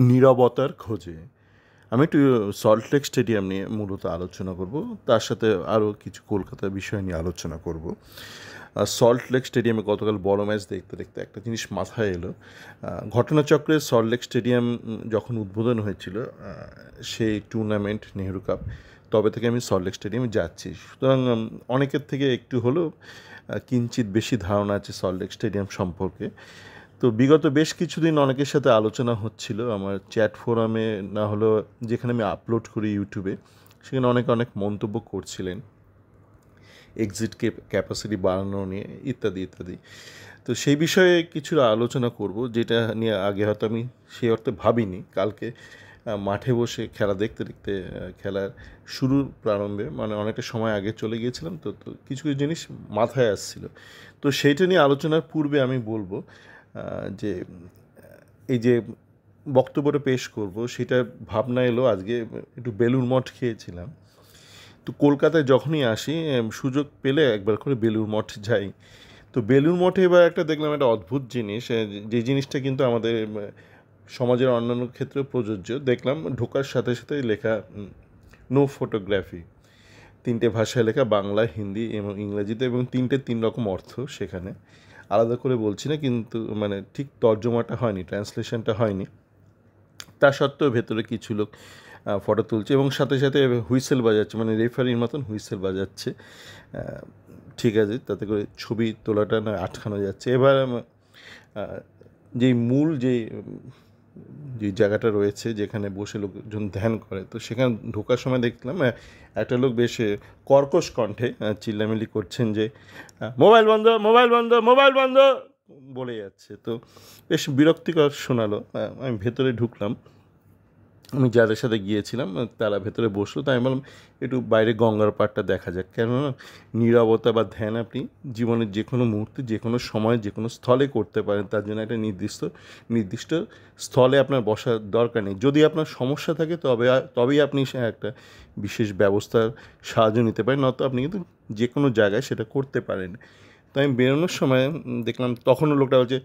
নীরবতার খোঁজে। আমি একটু সল্টলেক স্টেডিয়াম নিয়ে মূলত আলোচনা করব, তার সাথে আরও কিছু কলকাতার বিষয় নিয়ে আলোচনা করব। সল্টলেক স্টেডিয়ামে গতকাল বড় ম্যাচ দেখতে দেখতে একটা জিনিস মাথায় এলো। ঘটনাচক্রে সল্টলেক স্টেডিয়াম যখন উদ্বোধন হয়েছিল, সেই টুর্নামেন্ট নেহরু কাপ, তবে থেকে আমি সল্টলেক স্টেডিয়ামে যাচ্ছি। সুতরাং অনেকের থেকে একটু হলেও কিঞ্চিত বেশি ধারণা আছে সল্টলেক স্টেডিয়াম সম্পর্কে। তো বিগত বেশ কিছুদিন অনেকের সাথে আলোচনা হচ্ছিল আমার চ্যাট ফোরামে, না হলেও যেখানে আমি আপলোড করি ইউটিউবে, সেখানে অনেক মন্তব্য করছিলেন এক্সিট ক্যাপাসিটি বাড়ানো নিয়ে ইত্যাদি ইত্যাদি। তো সেই বিষয়ে কিছু আলোচনা করব, যেটা নিয়ে আগে হয়তো আমি সেই অর্থে ভাবিনি। কালকে মাঠে বসে খেলা দেখতে দেখতে খেলার শুরুর প্রারম্ভে মানে অনেকটা সময় আগে চলে গিয়েছিলাম, তো কিছু কিছু জিনিস মাথায় আসছিল। তো সেইটা নিয়ে আলোচনার পূর্বে আমি বলবো যে এই যে বক্তব্যটা পেশ করব, সেটা ভাবনা এলো আজকে একটু বেলুড় মঠ খেয়েছিলাম। তো কলকাতায় যখনই আসি সুযোগ পেলে একবার করে বেলুড় মঠ যাই। তো বেলুড় মঠে এবার একটা দেখলাম একটা অদ্ভুত জিনিস, যে জিনিসটা কিন্তু আমাদের সমাজের অন্যান্য ক্ষেত্রেও প্রযোজ্য। দেখলাম ঢোকার সাথে সাথে লেখা নো ফটোগ্রাফি, 3টে ভাষায় লেখা, বাংলা, হিন্দি এবং ইংরেজিতে, এবং 3 রকম অর্থ সেখানে। আলাদা করে বলছি না, কিন্তু মানে ঠিক তর্জমাটা হয়নি, ট্রান্সলেশনটা হয়নি। তা সত্ত্বেও ভেতরে কিছু লোক ফটো তুলছে এবং সাথে সাথে হুইসেল বাজাচ্ছে, মানে রেফারির মতন হুইসেল বাজাচ্ছে। ঠিক আছে, তাতে করে ছবি তোলাটা না আটকানো যাচ্ছে। এবার যেই মূল যে জায়গাটা রয়েছে যেখানে বসে লোকজন ধ্যান করে, তো সেখানে ঢোকার সময় দেখলাম একটা লোক বেশ কর্কশ কণ্ঠে চিল্লামিল্লি করছেন যে মোবাইল বন্ধ, মোবাইল বন্ধ, মোবাইল বন্ধ বলে যাচ্ছে। তো বেশ বিরক্তিকর শোনালো। আমি ভেতরে ঢুকলাম, আমি যাদের সাথে গিয়েছিলাম তারা ভেতরে বসলো, তাই আমি বললাম একটু বাইরে গঙ্গার পাড়টা দেখা যাক। কেননা নীরবতা বা ধ্যান আপনি জীবনের যে কোনো মুহূর্তে, যে কোনো সময়, যে কোনো স্থলে করতে পারেন। তার জন্য একটা নির্দিষ্ট স্থলে আপনার বসার দরকার নেই। যদি আপনার সমস্যা থাকে তবেই আপনি একটা বিশেষ ব্যবস্থার সাহায্য নিতে পারেন, নয়তো আপনি কিন্তু যে কোনো জায়গায় সেটা করতে পারেন। তো আমি বেরোনোর সময় দেখলাম তখনও লোকটা বলছে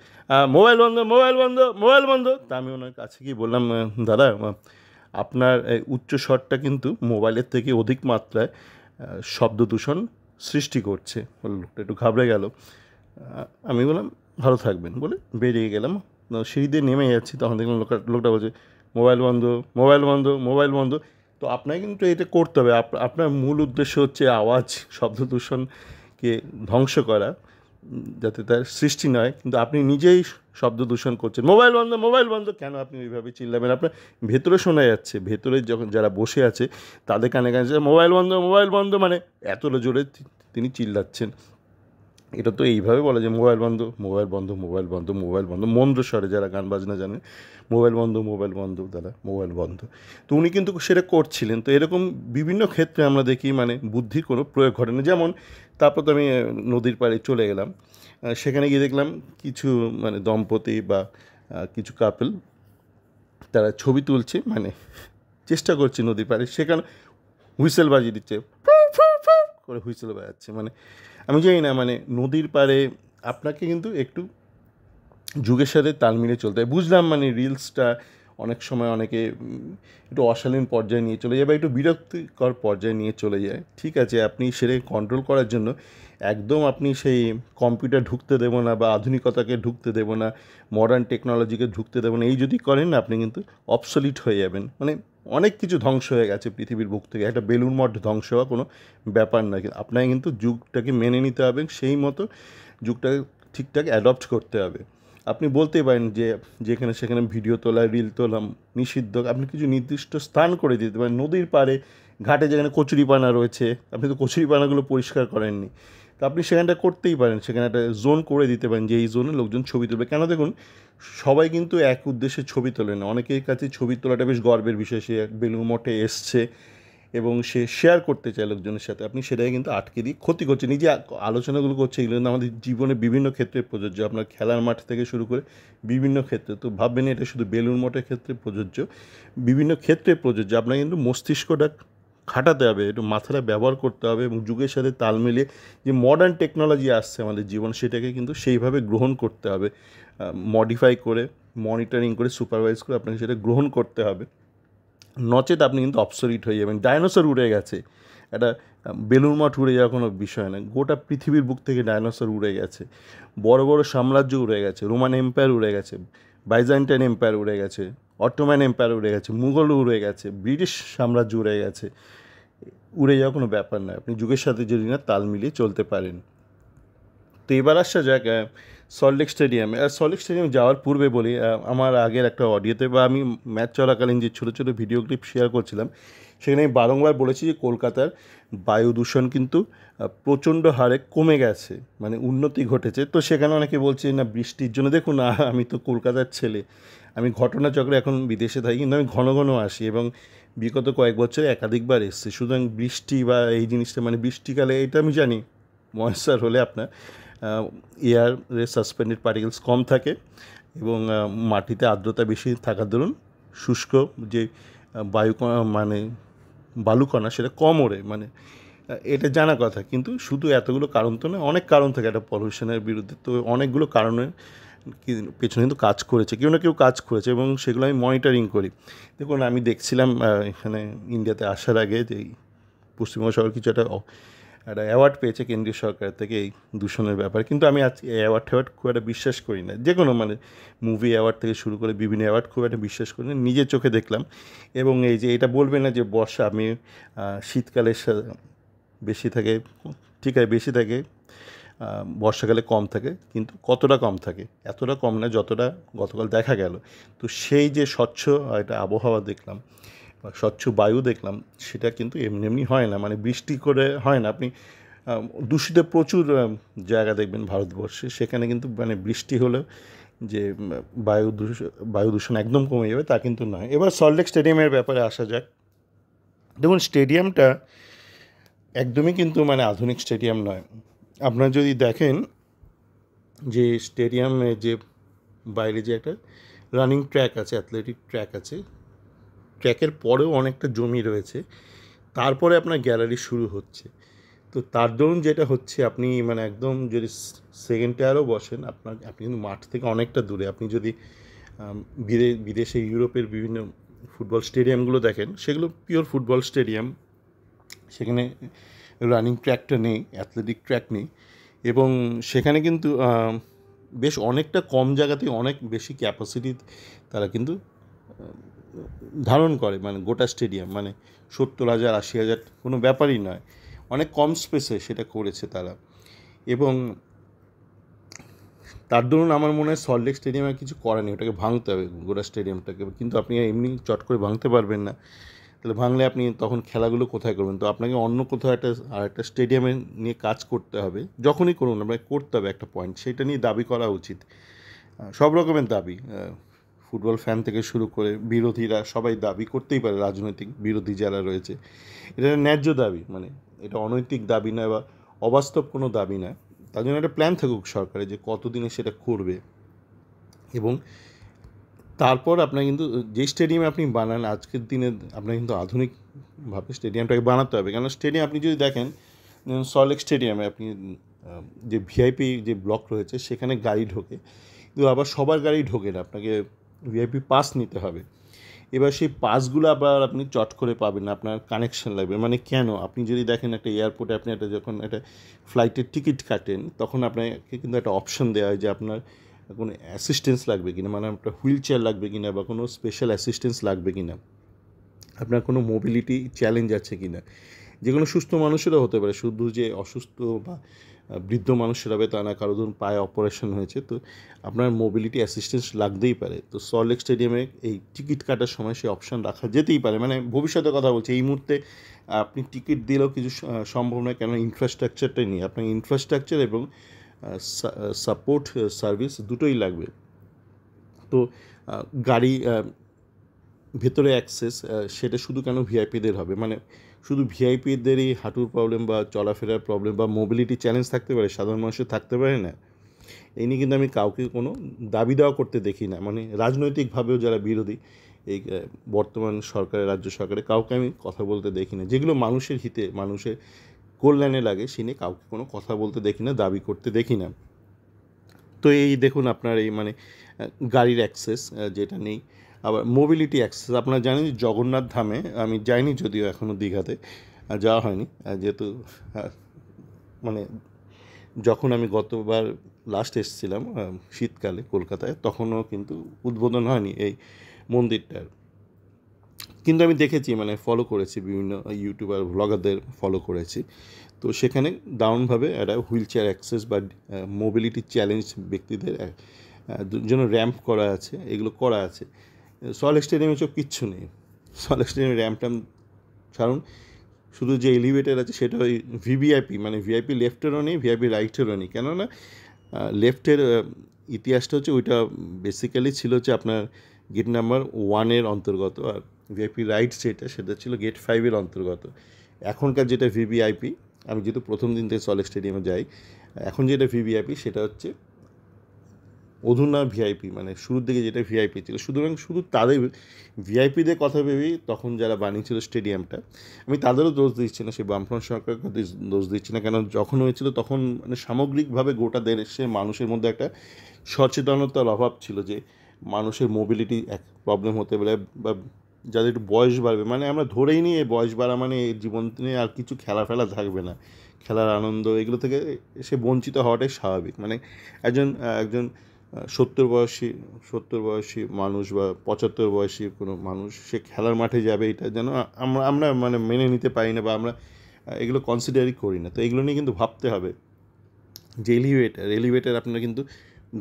মোবাইল বন্ধ, মোবাইল বন্ধ, মোবাইল বন্ধ। তা আমি ওনার কাছে গিয়ে বললাম দাদা, আপনার উচ্চ স্বরটা কিন্তু মোবাইলের থেকে অধিক মাত্রায় শব্দ দূষণ সৃষ্টি করছে। লোকটা একটু ঘাবড়ে গেল। আমি বললাম ভালো থাকবেন বলে বেরিয়ে গেলাম। সিঁড়ি দিয়ে নেমে যাচ্ছি, তখন দেখলাম লোকটা বলছে মোবাইল বন্ধ, মোবাইল বন্ধ, মোবাইল বন্ধ। তো আপনাকে কিন্তু এটা করতে হবে। আপনার মূল উদ্দেশ্য হচ্ছে আওয়াজ, শব্দ দূষণকে ধ্বংস করা, যাতে তার সৃষ্টি নয়, কিন্তু আপনি নিজেই শব্দ দূষণ করছেন। মোবাইল বন্ধ, মোবাইল বন্ধ, কেন আপনি ওইভাবে চিল্লাবেন? আপনার ভেতরে শোনা যাচ্ছে, ভেতরে যখন যারা বসে আছে তাদের কানে কানে মোবাইল বন্ধ, মোবাইল বন্ধ, মানে এতটা জোরে তিনি চিল্লাচ্ছেন। এটা তো এইভাবে বলা যে মোবাইল বন্ধ, মোবাইল বন্ধ, মোবাইল বন্ধ, মোবাইল বন্ধ, মন্দ্র স্বরে যারা গান বাজনা জানেন, মোবাইল বন্ধ, মোবাইল বন্ধ, দাদা মোবাইল বন্ধ। তো উনি কিন্তু সেটা করছিলেন। তো এরকম বিভিন্ন ক্ষেত্রে আমরা দেখি মানে বুদ্ধির কোনো প্রয়োগ ঘটে না। যেমন তারপর তো আমি নদীর পাড়ে চলে গেলাম, সেখানে গিয়ে দেখলাম কিছু মানে দম্পতি বা কিছু কাপল তারা ছবি তুলছে, মানে চেষ্টা করছে নদীর পাড়ে, সেখানে হুইসেল বাজিয়ে দিচ্ছে, করে হুইসেল বাজাচ্ছে। মানে আমি জানি না, মানে নদীর পাড়ে আপনাকে কিন্তু একটু যুগের সাথে তাল মিলিয়ে চলতে হয়। বুঝলাম মানে রিলসটা অনেক সময় অনেকে একটু অশালীন পর্যায়ে নিয়ে চলে যায় বা একটু বিরক্তিকর পর্যায়ে নিয়ে চলে যায়। ঠিক আছে, আপনি সেটাকে কন্ট্রোল করার জন্য একদম আপনি সেই কম্পিউটার ঢুকতে দেবো না বা আধুনিকতাকে ঢুকতে দেবো না, মডার্ন টেকনোলজিকে ঢুকতে দেবো না, এই যদি করেন না আপনি কিন্তু অবসলিট হয়ে যাবেন। মানে অনেক কিছু ধ্বংস হয়ে গেছে পৃথিবীর বুক থেকে, একটা বেলুড় মঠ ধ্বংস হওয়া কোনো ব্যাপার নয়। আপনাকে কিন্তু যুগটাকে মেনে নিতে হবে, সেই মতো যুগটাকে ঠিকঠাক অ্যাডপ্ট করতে হবে। আপনি বলতেই পারেন যে যেখানে সেখানে ভিডিও তোলা, রিল তোলা নিষিদ্ধ। আপনি কিছু নির্দিষ্ট স্থান করে দিতে পারেন, নদীর পাড়ে, ঘাটে যেখানে কচুরিপানা রয়েছে, আপনি তো কচুরিপানাগুলো পরিষ্কার করেননি, তো আপনি সেখানটা করতেই পারেন। সেখানে একটা জোন করে দিতে পারেন যে এই জোনে লোকজন ছবি তুলবে। কেন দেখুন, সবাই কিন্তু এক উদ্দেশ্যে ছবি তোলে না। অনেকের কাছে ছবি তোলাটা বেশ গর্বের বিষয়, সে বেলুড় মঠে এসছে এবং সে শেয়ার করতে চায় লোকজনের সাথে। আপনি সেটাই কিন্তু আটকে দিয়ে ক্ষতি করছেন। এই যে আলোচনাগুলো করছে, এগুলো কিন্তু আমাদের জীবনে বিভিন্ন ক্ষেত্রে প্রযোজ্য, আপনার খেলার মাঠ থেকে শুরু করে বিভিন্ন ক্ষেত্রে। তো ভাববেন এটা শুধু বেলুড় মঠের ক্ষেত্রে প্রযোজ্য, বিভিন্ন ক্ষেত্রে প্রযোজ্য। আপনার কিন্তু মস্তিষ্কটা খাটাতে হবে, একটু মাথাটা ব্যবহার করতে হবে এবং যুগের সাথে তাল মিলিয়ে যে মডার্ন টেকনোলজি আসছে আমাদের জীবন, সেটাকে কিন্তু সেইভাবে গ্রহণ করতে হবে, মডিফাই করে মনিটরিং করে সুপারভাইজ করে আপনাকে সেটা গ্রহণ করতে হবে, নচেত আপনি কিন্তু অবসলিট হয়ে যাবেন। ডাইনোসর উড়ে গেছে, একটা বেলুড় মঠ উড়ে যাওয়া কোনো বিষয় না, গোটা পৃথিবীর বুক থেকে ডাইনোসর উড়ে গেছে, বড় বড় সাম্রাজ্য উড়ে গেছে, রোমান এম্পায়ার উড়ে গেছে, বাইজেন্টাইন এম্পায়ার উড়ে গেছে, অটোম্যান এম্পায়ার উড়ে গেছে, মুঘল উড়ে গেছে, ব্রিটিশ সাম্রাজ্য উড়ে গেছে। উড়ে যাওয়া কোনো ব্যাপার নয়, আপনি যুগের সাথে যদি না তাল মিলিয়ে চলতে পারেন। তো এবার আসা যাক সল্টলেক স্টেডিয়ামে। আর সল্টলেক স্টেডিয়ামে যাওয়ার পূর্বে বলি, আমার আগের একটা অডিওতে বা আমি ম্যাচ চলাকালীন যে ছোটো ছোটো ভিডিও ক্লিপ শেয়ার করছিলাম, সেখানে আমি বারংবার বলেছি যে কলকাতার বায়ু দূষণ কিন্তু প্রচণ্ড হারে কমে গেছে, মানে উন্নতি ঘটেছে। তো সেখানে অনেকে বলছে না বৃষ্টির জন্য। দেখুন, আমি তো কলকাতার ছেলে, আমি ঘটনাচক্রে এখন বিদেশে থাকি, কিন্তু আমি ঘন ঘন আসি এবং বিগত কয়েক বছরে একাধিকবার এসেছি। সুতরাং বৃষ্টি বা এই জিনিসটা, মানে বৃষ্টিকালে এটা আমি জানি ময়েশ্চার হলে আপনার এয়ারে সাসপেন্ডেড পার্টিকেলস কম থাকে এবং মাটিতে আর্দ্রতা বেশি থাকার দরুন শুষ্ক যে বায়ুকণা মানে বালুকণা সেটা কম ওড়ে, মানে এটা জানা কথা। কিন্তু শুধু এতগুলো কারণ তো নয়, অনেক কারণ থাকে একটা পলিউশনের বিরুদ্ধে। তো অনেকগুলো কারণের পেছনে কিন্তু কাজ করেছে, কেউ না কেউ কাজ করেছে এবং সেগুলো আমি মনিটরিং করি। দেখুন, আমি দেখছিলাম এখানে ইন্ডিয়াতে আসার আগে যে পশ্চিমবঙ্গ সরকার কিছু একটা অ্যাওয়ার্ড পেয়েছে কেন্দ্রীয় সরকারের থেকে এই দূষণের ব্যাপারে, কিন্তু আমি আজ অ্যাওয়ার্ড খুব একটা বিশ্বাস করি না। যে কোনো মানে মুভি অ্যাওয়ার্ড থেকে শুরু করে বিভিন্ন অ্যাওয়ার্ড খুব একটা বিশ্বাস করি না, নিজের চোখে দেখলাম। এবং এই যে এটা বলবে না যে বর্ষা, আমি শীতকালে বেশি থাকে, ঠিক আছে বেশি থাকে, বর্ষাকালে কম থাকে, কিন্তু কতটা কম থাকে? এতটা কম না যতটা গতকাল দেখা গেল। তো সেই যে স্বচ্ছ একটা আবহাওয়া দেখলাম বা স্বচ্ছ বায়ু দেখলাম, সেটা কিন্তু এমনি এমনি হয় না, মানে বৃষ্টি করে হয় না। আপনি দূষিত প্রচুর জায়গা দেখবেন ভারতবর্ষে, সেখানে কিন্তু মানে বৃষ্টি হলেও যে বায়ু দূষণ একদম কমে যাবে তা কিন্তু নয়। এবার সল্টলেক স্টেডিয়ামের ব্যাপারে আসা যাক। দেখুন, স্টেডিয়ামটা একদমই কিন্তু মানে আধুনিক স্টেডিয়াম নয়। আপনারা যদি দেখেন যে স্টেডিয়ামে যে বাইরে যে একটা রানিং ট্র্যাক আছে, অ্যাথলেটিক ট্র্যাক আছে, ট্র্যাকের পরেও অনেকটা জমি রয়েছে, তারপরে আপনার গ্যালারি শুরু হচ্ছে। তো তার দরুন যেটা হচ্ছে, আপনি মানে একদম যদি সেকেন্ড টায়ারও বসেন, আপনি কিন্তু মাঠ থেকে অনেকটা দূরে। আপনি যদি বিদেশে ইউরোপের বিভিন্ন ফুটবল স্টেডিয়ামগুলো দেখেন, সেগুলো পিওর ফুটবল স্টেডিয়াম, সেখানে রানিং ট্র্যাকটা নেই, অ্যাথলেটিক ট্র্যাক নেই, এবং সেখানে কিন্তু বেশ অনেকটা কম জায়গাতেই অনেক বেশি ক্যাপাসিটি তারা কিন্তু ধারণ করে, মানে গোটা স্টেডিয়াম মানে 70,000 80,000 কোনো ব্যাপারই নয়, অনেক কম স্পেসে সেটা করেছে তারা। এবং তার দরুন আমার মনে হয় সল্টলেক স্টেডিয়ামে কিছু করার নেই, ওটাকে ভাঙতে হবে গোটা স্টেডিয়ামটাকে। কিন্তু আপনি এমনি চট করে ভাঙতে পারবেন না, তাহলে ভাঙলে আপনি তখন খেলাগুলো কোথায় করবেন? তো আপনাকে অন্য কোথাও একটা স্টেডিয়ামে নিয়ে কাজ করতে হবে, যখনই করুন আপনাকে করতে হবে একটা পয়েন্ট, সেটা নিয়ে দাবি করা উচিত। সব রকমের দাবি, ফুটবল ফ্যান থেকে শুরু করে বিরোধীরা সবাই দাবি করতেই পারে, রাজনৈতিক বিরোধী যারা রয়েছে, এটা ন্যায্য দাবি, মানে এটা অনৈতিক দাবি নয় বা অবাস্তব কোনো দাবি নয়। তার জন্য একটা প্ল্যান থাকুক সরকারের যে কতদিনে সেটা করবে। এবং তারপর আপনার কিন্তু যে স্টেডিয়ামে আপনি বানান আজকের দিনে, আপনার কিন্তু আধুনিকভাবে স্টেডিয়ামটাকে বানাতে হবে। কেন স্টেডিয়াম আপনি যদি দেখেন, সল্টলেক স্টেডিয়ামে আপনি যে ভিআইপি যে ব্লক রয়েছে সেখানে গাড়ি ঢোকে, কিন্তু আবার সবার গাড়ি ঢোকে না, আপনাকে ভিআইপি পাস নিতে হবে। এবার সেই পাসগুলো আবার আপনি চট করে পাবেন না, আপনার কানেকশন লাগবে। মানে কেন? আপনি যদি দেখেন একটা এয়ারপোর্টে আপনি যখন একটা ফ্লাইটের টিকিট কাটেন, তখন আপনাকে কিন্তু একটা অপশন দেওয়া হয় যে আপনার কোনো অ্যাসিস্ট্যান্স লাগবে কিনা, মানে আপনার হুইল চেয়ার লাগবে কিনা বা কোনো স্পেশাল অ্যাসিস্ট্যান্স লাগবে কিনা, আপনার কোনো মোবিলিটি চ্যালেঞ্জ আছে কিনা। যে কোনো সুস্থ মানুষেরও হতে পারে, শুধু যে অসুস্থ বা বৃদ্ধ মানুষের হবে তা না, কারো ধরুন পায়ে অপারেশন হয়েছে, তো আপনার মোবিলিটি অ্যাসিস্ট্যান্স লাগতেই পারে। তো সল্টলেক স্টেডিয়ামে এই টিকিট কাটার সময় সেই অপশান রাখা যেতেই পারে। মানে ভবিষ্যতের কথা বলছি, এই মুহূর্তে আপনি টিকিট দিলেও কিছু সম্ভব নয়, কেন ইনফ্রাস্ট্রাকচারটাই নেই। আপনার ইনফ্রাস্ট্রাকচার এবং সাপোর্ট সার্ভিস দুটোই লাগবে। তো গাড়ি ভেতরে অ্যাক্সেস সেটা শুধু কেন ভিআইপিদের হবে? মানে শুধু ভিআইপিদেরই হাঁটুর প্রবলেম বা চলাফেরার প্রবলেম বা মোবিলিটি চ্যালেঞ্জ থাকতে পারে, সাধারণ মানুষের থাকতে পারে না? এই নিয়ে কিন্তু আমি কাউকে কোনো দাবি দেওয়া করতে দেখি না, মানে রাজনৈতিকভাবেও যারা বিরোধী এই বর্তমান সরকারের, রাজ্য সরকারে, কাউকে আমি কথা বলতে দেখি না। যেগুলো মানুষের হিতে, মানুষের কল্যাণে লাগে, সে নিয়ে কাউকে কোনো কথা বলতে দেখি না, দাবি করতে দেখি না। তো এই দেখুন আপনার এই মানে গাড়ির অ্যাক্সেস যেটা নেই, আবার মোবিলিটি অ্যাক্সেস। আপনারা জানেন যে জগন্নাথ ধামে আমি যাইনি, যদিও এখনও দীঘাতে যাওয়া হয়নি, যেহেতু মানে যখন আমি গতবার লাস্ট এসেছিলাম শীতকালে কলকাতায়, তখনও কিন্তু উদ্বোধন হয়নি এই মন্দিরটার। কিন্তু আমি দেখেছি, মানে ফলো করেছি, বিভিন্ন ইউটিউবার ভ্লগারদের ফলো করেছি। তো সেখানে দারুণভাবে একটা হুইল চেয়ার অ্যাক্সেস বা মোবিলিটি চ্যালেঞ্জ ব্যক্তিদের জন্য র্যাম্প করা আছে, এগুলো করা আছে। সল্ট স্টেডিয়ামে সব কিচ্ছু নেই। সল্ট স্টেডিয়ামে র্যাম্প ট্যাম্প ছাড়ুন, শুধু যে এলিভেটার আছে সেটা ওই ভিভিআইপি, মানে ভিআইপি লেফটেরও নেই, ভিআইপি রাইটেরও নেই। কেননা লেফটের ইতিহাসটা হচ্ছে ওইটা বেসিক্যালি ছিল হচ্ছে আপনার গেট নাম্বার 1-এর অন্তর্গত, আর ভিআইপি রাইট সেটা ছিল গেট 5-এর অন্তর্গত। এখনকার যেটা ভিভিআইপি, আমি যেহেতু প্রথম দিন থেকে সল্ট স্টেডিয়ামে যাই, এখন যেটা ভিভিআইপি সেটা হচ্ছে অধুনা ভিআইপি, মানে শুরুর দিকে যেটা ভিআইপি ছিল। সুতরাং শুধু তাদের ভিআইপিদের কথা ভেবেই তখন যারা বানিয়েছিল স্টেডিয়ামটা, আমি তাদেরও দোষ দিচ্ছি না, সেই বামফ্রন্ট সরকারকে দোষ দিচ্ছি না। কেন যখন হয়েছিল তখন মানে সামগ্রিকভাবে গোটা দেশের মানুষের মধ্যে একটা সচেতনতার অভাব ছিল যে মানুষের মোবিলিটি এক প্রবলেম হতে পারে, বা যাদের একটু বয়স বাড়বে, মানে আমরা ধরেই নিই এই বয়স বাড়া মানে এই জীবন নিয়ে আর কিছু খেলাফেলা থাকবে না, খেলার আনন্দ এগুলো থেকে সে বঞ্চিত হওয়াটাই স্বাভাবিক। মানে একজন একজন 70 বয়সী মানুষ বা 75 বয়সী কোনো মানুষ সে খেলার মাঠে যাবে, এটা যেন আমরা মানে মেনে নিতে পারি না, বা আমরা এগুলো কনসিডারই করি না। তো এগুলো নিয়ে কিন্তু ভাবতে হবে যে এলিভেটার আপনার কিন্তু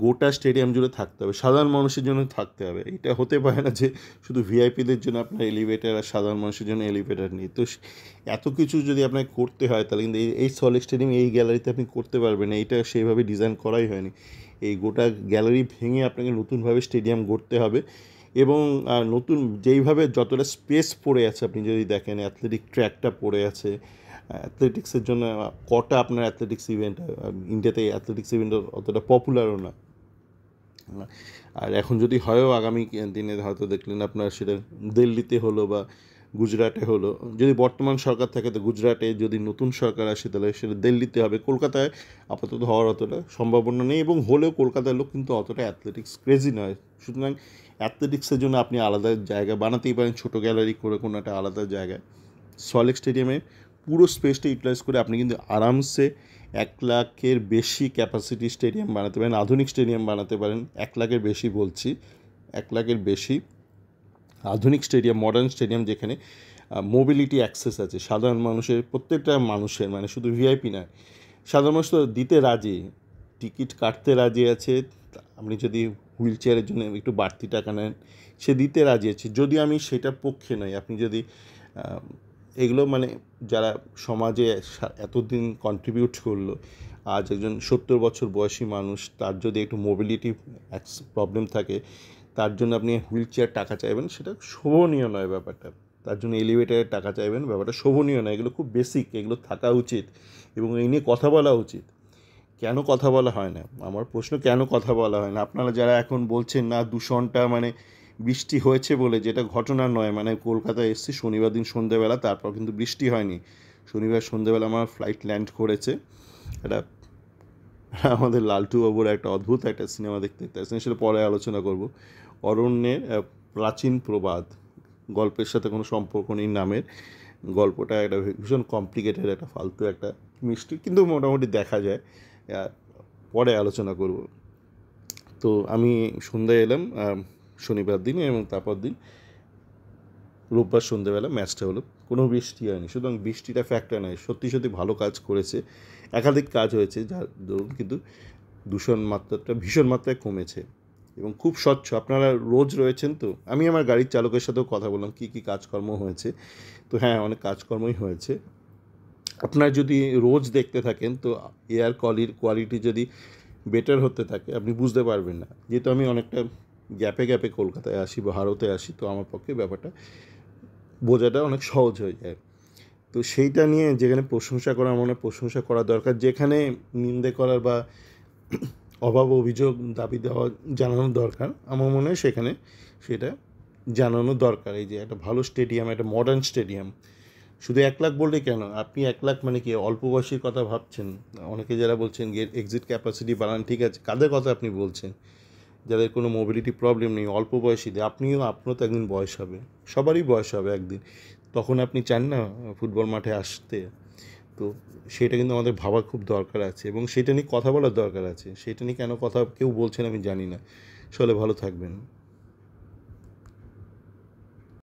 গোটা স্টেডিয়াম জুড়ে থাকতে হবে, সাধারণ মানুষের জন্য থাকতে হবে। এটা হতে পারে না যে শুধু ভিআইপিদের জন্য আপনার এলিভেটার আর সাধারণ মানুষের জন্য এলিভেটার নেই। তো এত কিছু যদি আপনাকে করতে হয়, তাহলে কিন্তু এই সল্ট স্টেডিয়াম এই গ্যালারিতে আপনি করতে পারবেন না, এইটা সেইভাবে ডিজাইন করাই হয়নি। এই গোটা গ্যালারি ভেঙে আপনাকে নতুনভাবে স্টেডিয়াম গড়তে হবে, এবং নতুন যেইভাবে যতটা স্পেস পড়ে আছে, আপনি যদি দেখেন অ্যাথলেটিক ট্র্যাকটা পড়ে আছে, অ্যাথলেটিক্সের জন্য কটা আপনার অ্যাথলেটিক্স ইভেন্ট, ইন্ডিয়াতে অ্যাথলেটিক্স ইভেন্ট অতটা পপুলারও না। আর এখন যদি হয়ও আগামী দিনে হয়তো দেখলেন আপনার সেটা দিল্লিতে হলো বা গুজরাটে হলো, যদি বর্তমান সরকার থাকে তো গুজরাটে, যদি নতুন সরকার আসে তাহলে সেটা দিল্লিতে হবে। কলকাতায় আপাতত হওয়ার অতটা সম্ভাবনা নেই, এবং হলেও কলকাতার লোক কিন্তু অতটা অ্যাথলেটিক্স ক্রেজি নয়। সুতরাং অ্যাথলেটিক্সের জন্য আপনি আলাদা জায়গা বানাতেই পারেন, ছোটো গ্যালারি করে কোনো একটা আলাদা জায়গায়। সল্ট স্টেডিয়ামে পুরো স্পেসটা ইউটিলাইজ করে আপনি কিন্তু আরামসে 1 লাখের বেশি ক্যাপাসিটি স্টেডিয়াম বানাতে পারেন, আধুনিক স্টেডিয়াম বানাতে পারেন। 1 লাখের বেশি বলছি, 1 লাখের বেশি আধুনিক স্টেডিয়াম, মডার্ন স্টেডিয়াম, যেখানে মোবিলিটি অ্যাক্সেস আছে সাধারণ মানুষের, প্রত্যেকটা মানুষের, মানে শুধু ভিআইপি নয়, সাধারণ মানুষ তো দিতে রাজি, টিকিট কাটতে রাজি আছে। আপনি যদি হুইল চেয়ারের জন্য একটু বাড়তি টাকা নেন, সে দিতে রাজি আছে। যদিও আমি সেটার পক্ষে নই। আপনি যদি এগুলো মানে যারা সমাজে এতদিন কন্ট্রিবিউট করলো, আজ একজন 70 বছর বয়সী মানুষ, তার যদি একটু মোবিলিটি প্রবলেম থাকে, তার জন্য আপনি হুইল চেয়ার টাকা চাইবেন, সেটা শোভনীয় নয় ব্যাপারটা। তার জন্য এলিভেটারের টাকা চাইবেন, ব্যাপারটা শোভনীয় নয়। এগুলো খুব বেসিক, এগুলো থাকা উচিত, এবং এই নিয়ে কথা বলা উচিত। কেন কথা বলা হয় না, আমার প্রশ্ন, কেন কথা বলা হয় না? আপনারা যারা এখন বলছেন না দূষণটা মানে বৃষ্টি হয়েছে বলে, যেটা ঘটনা নয়। মানে কলকাতায় এসেছি শনিবার দিন সন্ধ্যেবেলা, তারপর কিন্তু বৃষ্টি হয়নি। শনিবার সন্ধ্যেবেলা আমার ফ্লাইট ল্যান্ড করেছে। এটা আমাদের লালটু বাবুর একটা অদ্ভুত একটা সিনেমা দেখতে আসছেন, সেটা পরে আলোচনা করব। অরণ্যের প্রাচীন প্রবাদ, গল্পের সাথে কোনো সম্পর্ক নেই নামের। গল্পটা একটা ভীষণ কমপ্লিকেটেড, একটা ফালতু একটা মিষ্টি, কিন্তু মোটামুটি দেখা যায়। পরে আলোচনা করব। তো আমি সন্ধ্যায় এলাম শনিবার দিন, এবং তারপর দিন রোববার সন্ধ্যেবেলা ম্যাচটা হলো। কোনো বৃষ্টি হয়নি, সুতরাং বৃষ্টিটা ফ্যাক্টর নয়। সত্যি সত্যি ভালো কাজ করেছে, একাধিক কাজ হয়েছে যার দরুন কিন্তু দূষণ মাত্রাটা ভীষণ মাত্রায় কমেছে, এবং খুব স্বচ্ছ। আপনারা রোজ রয়েছেন, তো আমি আমার গাড়ির চালকের সাথেও কথা বললাম কী কী কাজকর্ম হয়েছে। তো হ্যাঁ, অনেক কাজকর্মই হয়েছে। আপনার যদি রোজ দেখতে থাকেন, তো এয়ার কোয়ালিটি যদি বেটার হতে থাকে, আপনি বুঝতে পারবেন না। যেহেতু আমি অনেকটা গ্যাপে গ্যাপে কলকাতায় আসি বা ভারতে আসি, তো আমার পক্ষে ব্যাপারটা বোঝাটা অনেক সহজ হয়ে যায়। তো সেইটা নিয়ে যেখানে প্রশংসা করার মনে প্রশংসা করা দরকার, যেখানে নিন্দে করার বা অভাব অভিযোগ দাবি দেওয়া জানানো দরকার, আমার মনে হয় সেখানে সেটা জানানো দরকার। এই যে একটা ভালো স্টেডিয়াম, একটা মডার্ন স্টেডিয়াম, শুধু 1 লাখ বললেই কেন? আপনি 1 লাখ মানে কি অল্প বয়সীর কথা ভাবছেন? অনেকে যারা বলছেন এক্সিট ক্যাপাসিটি বাড়ান, ঠিক আছে। কাদের কথা আপনি বলছেন? যাদের কোনো মোবিলিটি প্রবলেম নেই, অল্প বয়সীদের। আপনারও তো একদিন বয়স হবে, সবারই বয়স হবে একদিন। তখন আপনি চান না ফুটবল মাঠে আসতে? তো সেটা কিন্তু আমাদের ভাবার খুব দরকার আছে, এবং সেটা নিয়ে কথা বলার দরকার আছে। সেটা নিয়ে কেন কথা কেউ বলছেন আমি জানি না। আসলে ভালো থাকবেন।